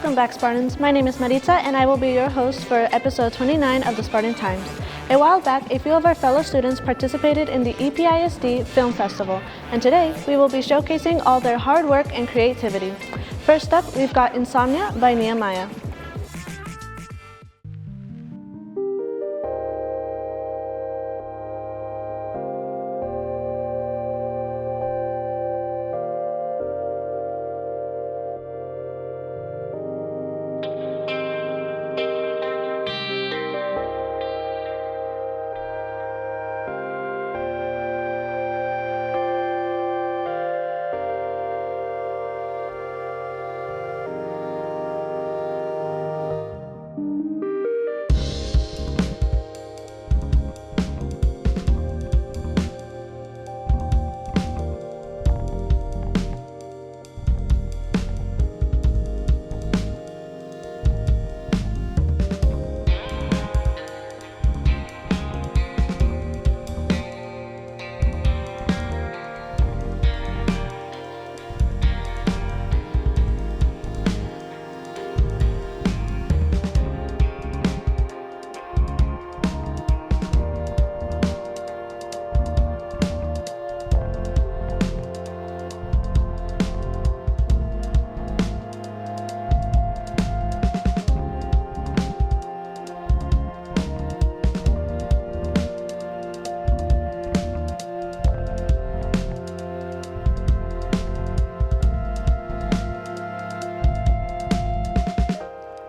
Welcome back, Spartans. My name is Maritza, and I will be your host for episode 29 of the Spartan Times. A while back, a few of our fellow students participated in the EPISD Film Festival, and today we will be showcasing all their hard work and creativity. First up, we've got Insomnia by Nehemiah.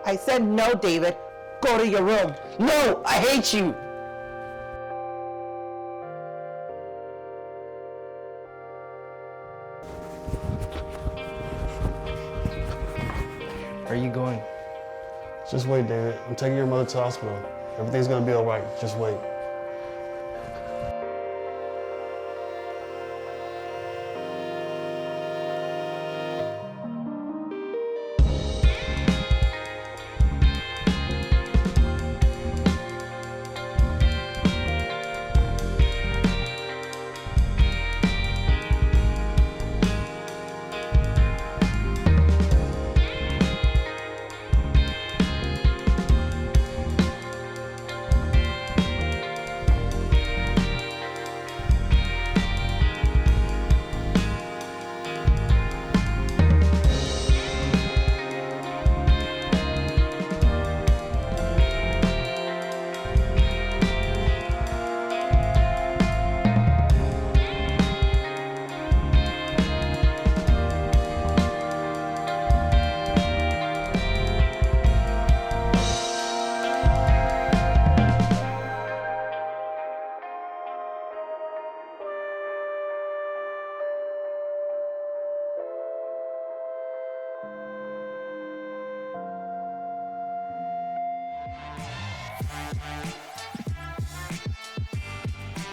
I said no, David. Go to your room. No, I hate you. Where are you going? Just wait, David. I'm taking your mother to the hospital. Everything's gonna be all right. Just wait.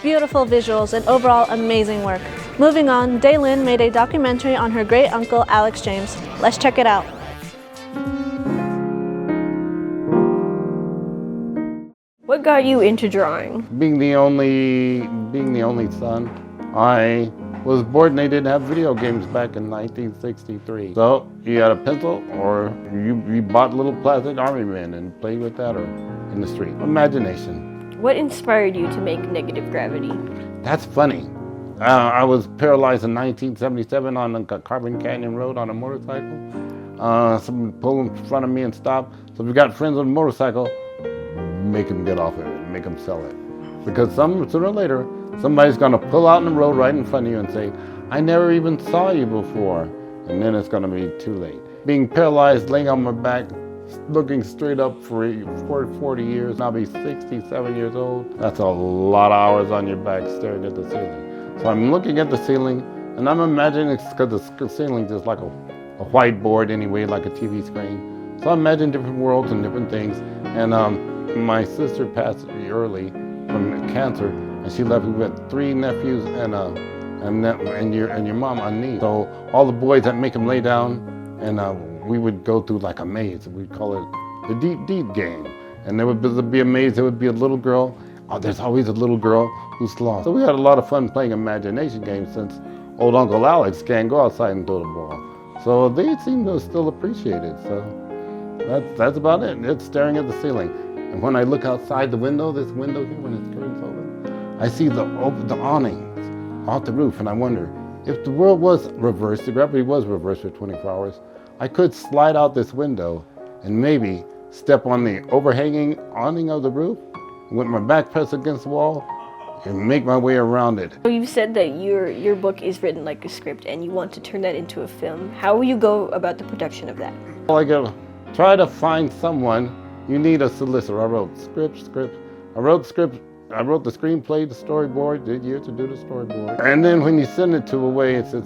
Beautiful visuals and overall amazing work. Moving on, Daylin made a documentary on her great uncle Alex James. Let's check it out. What got you into drawing? Being the only son, I was bored and they didn't have video games back in 1963. So you had a pencil or you bought little plastic army men and played with that or in the street. Imagination. What inspired you to make Negative Gravity? That's funny. I was paralyzed in 1977 on the Carbon Canyon Road on a motorcycle. Someone pulled in front of me and stopped. So if you got friends on a motorcycle, make them get off of it, make them sell it. Because sooner or later, somebody's gonna pull out in the road right in front of you and say, I never even saw you before. And then it's gonna be too late. Being paralyzed, laying on my back, looking straight up for 40 years, I'll be 67 years old. That's a lot of hours on your back staring at the ceiling. So I'm looking at the ceiling and I'm imagining, because the ceiling is like a whiteboard anyway, like a TV screen. So I imagine different worlds and different things. And my sister passed early from cancer and she left me with 3 nephews and your mom on knee. So all the boys that make them lay down and we would go through like a maze. We'd call it the deep game. And there would be a maze, there would be a little girl. Oh, there's always a little girl who's lost. So we had a lot of fun playing imagination games since old Uncle Alex can't go outside and throw the ball. So they seem to still appreciate it. So That's about it. It's staring at the ceiling. And when I look outside the window, this window here, when it's curtains open, I see the awning off the roof, and I wonder, if the world was reversed, the gravity was reversed for 24 hours, I could slide out this window and maybe step on the overhanging awning of the roof, with my back pressed against the wall, and make my way around it. So you said that your book is written like a script and you want to turn that into a film. How will you go about the production of that? Well, I gotta try to find someone. You need a solicitor. I wrote script. I wrote the screenplay, the storyboard, did years to do the storyboard. And then when you send it to away, it says,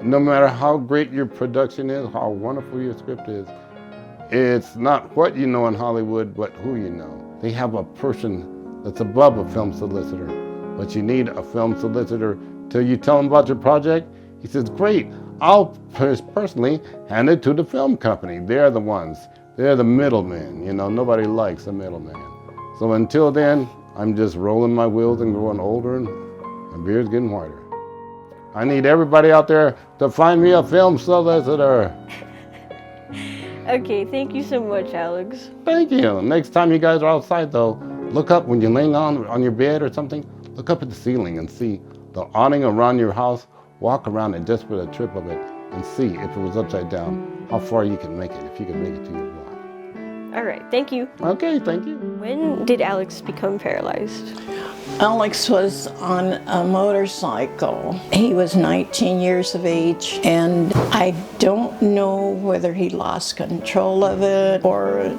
no matter how great your production is, how wonderful your script is, it's not what you know in Hollywood, but who you know. They have a person that's above a film solicitor, but you need a film solicitor till you tell him about your project. He says, great, I'll personally hand it to the film company. They're the ones. They're the middlemen. You know, nobody likes a middleman. So until then, I'm just rolling my wheels and growing older, and my beard's getting whiter. I need everybody out there to find me a film solicitor. Okay, thank you so much, Alex. Thank you. Next time you guys are outside, though, look up when you're laying on your bed or something. Look up at the ceiling and see the awning around your house. Walk around it just for the trip of it and see if it was upside down, how far you can make it, if you can make it to your block. All right, thank you. Okay, thank you. When did Alex become paralyzed? Alex was on a motorcycle. He was 19 years of age, and I don't know whether he lost control of it or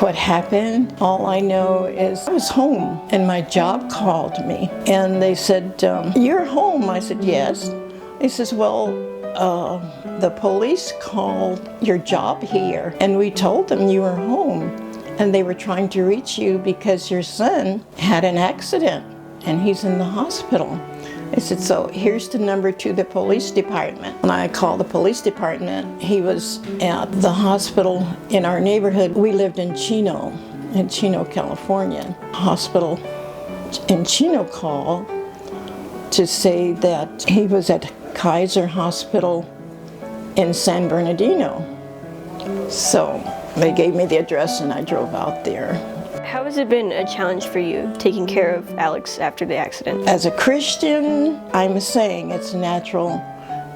what happened. All I know is I was home, and my job called me, and they said, you're home? I said, yes. He says, well, the police called your job here, and we told them you were home, and they were trying to reach you because your son had an accident, and he's in the hospital. I said, so here's the number to the police department. When I called the police department, he was at the hospital in our neighborhood. We lived in Chino, California. Hospital in Chino called to say that he was at Kaiser Hospital in San Bernardino. So they gave me the address and I drove out there. How has it been a challenge for you taking care of Alex after the accident? As a Christian, I'm saying it's natural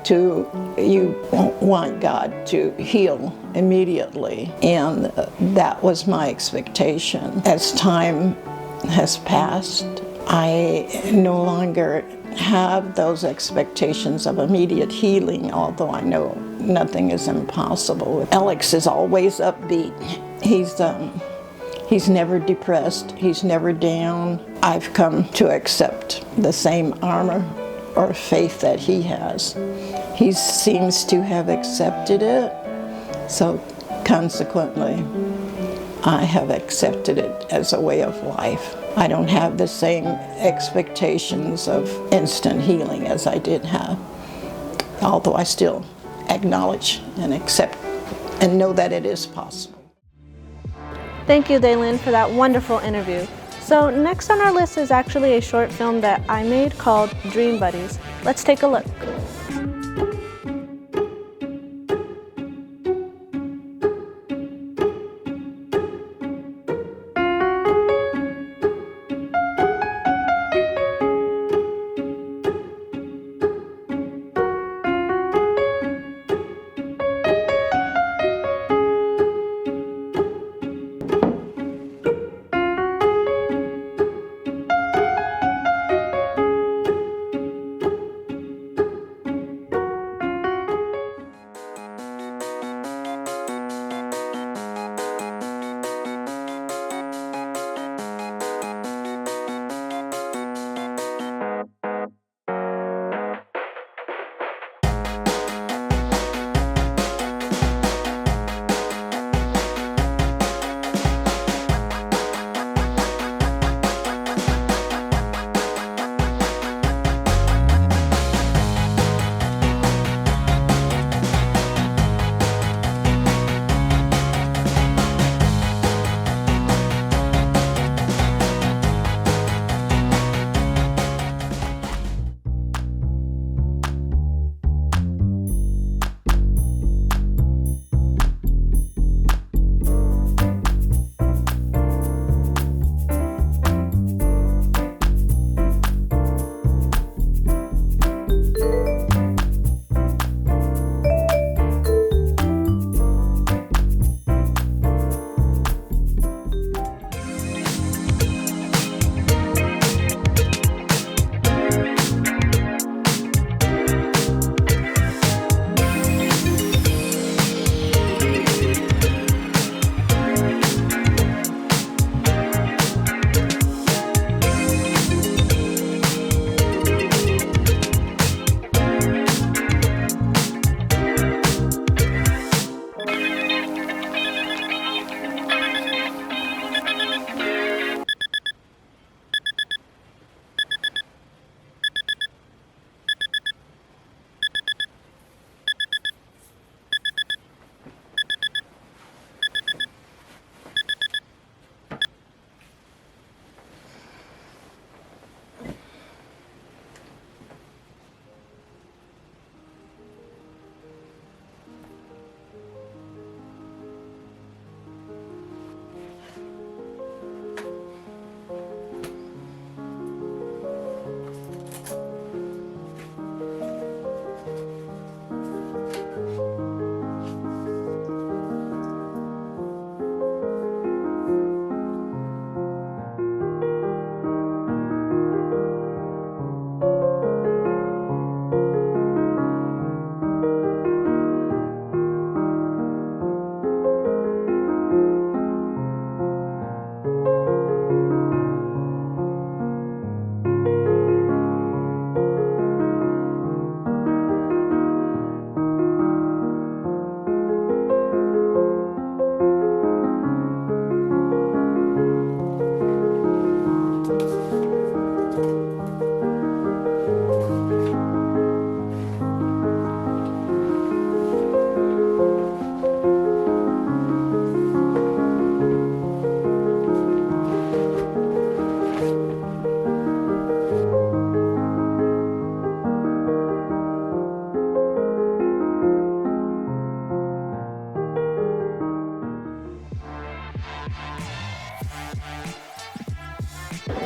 you want God to heal immediately, and that was my expectation. As time has passed, I no longer have those expectations of immediate healing, although I know nothing is impossible. Alex is always upbeat. He's never depressed. He's never down. I've come to accept the same armor or faith that he has. He seems to have accepted it, so consequently, I have accepted it as a way of life. I don't have the same expectations of instant healing as I did have, although I still acknowledge and accept and know that it is possible. Thank you, Daylin, for that wonderful interview. So next on our list is actually a short film that I made called Dream Buddies. Let's take a look.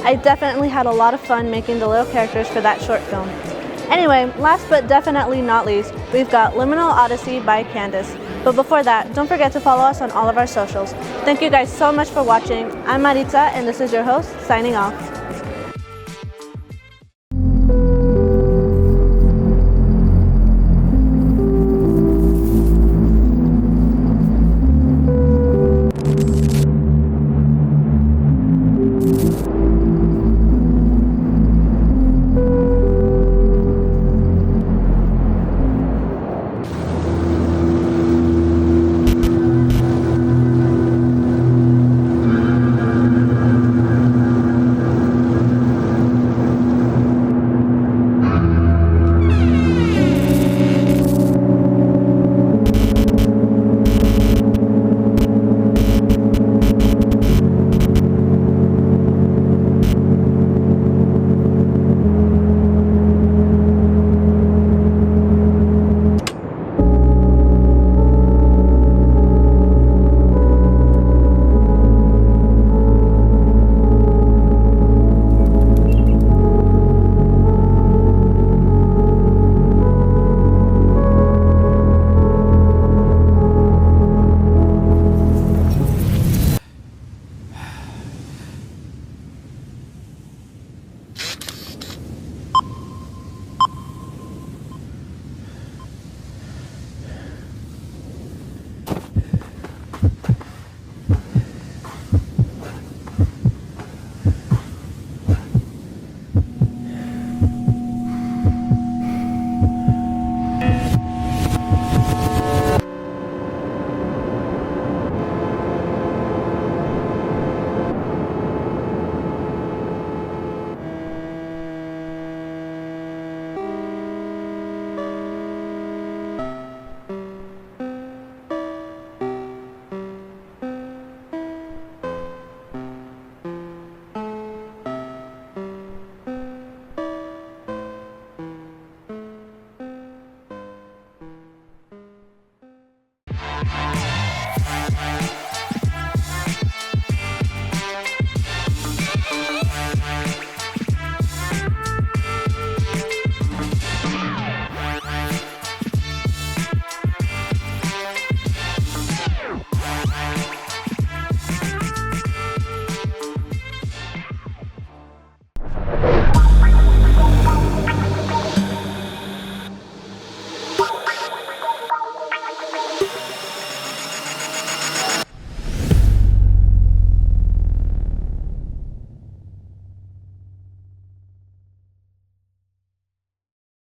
I definitely had a lot of fun making the little characters for that short film. Anyway, last but definitely not least, we've got Liminal Odyssey by Candace. But before that, don't forget to follow us on all of our socials. Thank you guys so much for watching. I'm Maritza, and this is your host, signing off.